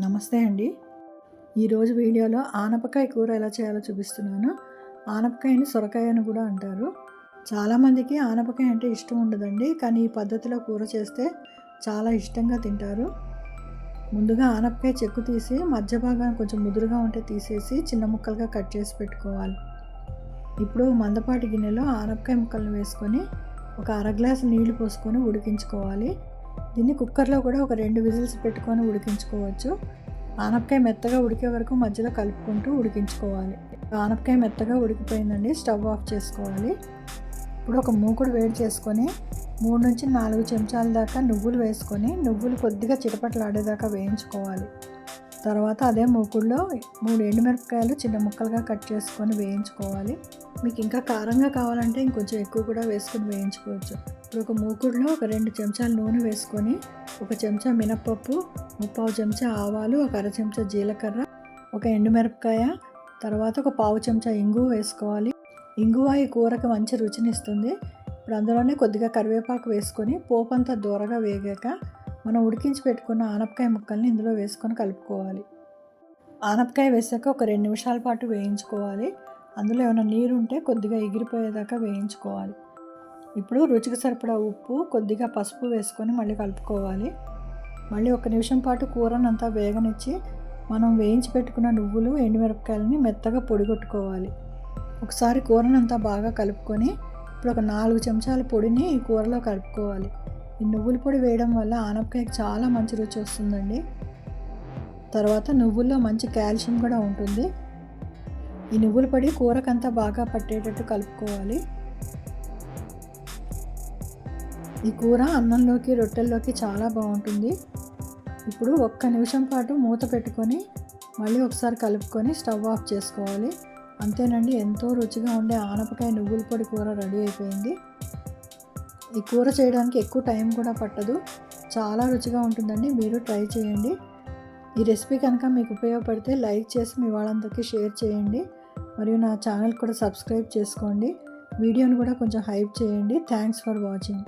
నమస్తే అండి. ఈరోజు వీడియోలో ఆనపకాయ కూర ఎలా చేయాలో చూపిస్తున్నాను. ఆనపకాయని సొరకాయ అని కూడా అంటారు. చాలామందికి ఆనపకాయ అంటే ఇష్టం ఉండదండి, కానీ ఈ పద్ధతిలో కూర చేస్తే చాలా ఇష్టంగా తింటారు. ముందుగా ఆనపకాయ చెక్కు తీసి మధ్య భాగాన్ని కొంచెం ముదురుగా ఉంటే తీసేసి చిన్న ముక్కలుగా కట్ చేసి పెట్టుకోవాలి. ఇప్పుడు మందపాటి గిన్నెలో ఆనపకాయ ముక్కలను వేసుకొని ఒక అర గ్లాసు నీళ్లు పోసుకొని ఉడికించుకోవాలి. దీన్ని కుక్కర్లో కూడా ఒక 2 విజిల్స్ పెట్టుకొని ఉడికించుకోవచ్చు. ఆనపకాయ మెత్తగా ఉడికే వరకు మధ్యలో కలుపుకుంటూ ఉడికించుకోవాలి. ఆనపకాయ మెత్తగా ఉడికిపోయిందండి, స్టవ్ ఆఫ్ చేసుకోవాలి. ఇప్పుడు ఒక మూకుడు వేడి చేసుకొని 3 నుంచి 4 చెంచాల దాకా నువ్వులు వేసుకొని నువ్వులు కొద్దిగా చిటపటలాడేదాకా వేయించుకోవాలి. తర్వాత అదే మూకుడులో 3 ఎండుమిరపకాయలు చిన్న ముక్కలుగా కట్ చేసుకొని వేయించుకోవాలి. మీకు ఇంకా కారంగా కావాలంటే ఇంకొంచెం ఎక్కువ కూడా వేసుకొని వేయించుకోవచ్చు. ఇప్పుడు ఒక మూకుడులో ఒక 2 చెంచాల నూనె వేసుకొని ఒక చెంచా మినప్పప్పు, 3/4 చెంచా ఆవాలు, ఒక అర చెంచా జీలకర్ర, ఒక ఎండుమిరపకాయ, తర్వాత ఒక 1/2 చెంచా ఇంగువ వేసుకోవాలి. ఇంగువ ఈ కూరకు మంచి రుచినిస్తుంది. ఇప్పుడు అందులోనే కొద్దిగా కరివేపాకు వేసుకొని పోపంతా దూరగా వేగాక మనం ఉడికించి పెట్టుకున్న ఆనపకాయ ముక్కల్ని ఇందులో వేసుకొని కలుపుకోవాలి. ఆనపకాయ వేసాక ఒక 2 నిమిషాల పాటు వేయించుకోవాలి. అందులో ఏమైనా నీరు ఉంటే కొద్దిగా ఎగిరిపోయేదాకా వేయించుకోవాలి. ఇప్పుడు రుచికి సరిపడా ఉప్పు, కొద్దిగా పసుపు వేసుకొని మళ్ళీ కలుపుకోవాలి. మళ్ళీ 1 నిమిషం పాటు కూరనంతా వేగనిచ్చి మనం వేయించి పెట్టుకున్న నువ్వులు, ఎండుమిరపకాయలని మెత్తగా పొడిగొట్టుకోవాలి. ఒకసారి కూరనంతా బాగా కలుపుకొని ఇప్పుడు ఒక 4 చెంచాల పొడిని ఈ కూరలో కలుపుకోవాలి. ఈ నువ్వుల పొడి వేయడం వల్ల ఆనపకాయకి చాలా మంచి రుచి వస్తుందండి. తర్వాత నువ్వుల్లో మంచి కాల్షియం కూడా ఉంటుంది. ఈ నువ్వుల పొడి కూరకంతా బాగా పట్టేటట్టు కలుపుకోవాలి. ఈ కూర అన్నంలోకి, రొట్టెల్లోకి చాలా బాగుంటుంది. ఇప్పుడు 1 నిమిషం పాటు మూత పెట్టుకొని మళ్ళీ ఒకసారి కలుపుకొని స్టవ్ ఆఫ్ చేసుకోవాలి. అంతేనండి, ఎంతో రుచిగా ఉండే ఆనపకాయ నువ్వుల పొడి కూర రెడీ అయిపోయింది. ఈ కూర చేయడానికి ఎక్కువ టైం కూడా పట్టదు, చాలా రుచిగా ఉంటుందండి. మీరు ట్రై చేయండి. ఈ రెసిపీ కనుక మీకు ఉపయోగపడితే లైక్ చేసి మీ వాళ్ళందరికీ షేర్ చేయండి. మరియు నా ఛానల్ కూడా సబ్స్క్రైబ్ చేసుకోండి. వీడియోని కూడా కొంచెం హైప్ చేయండి. Thanks for watching.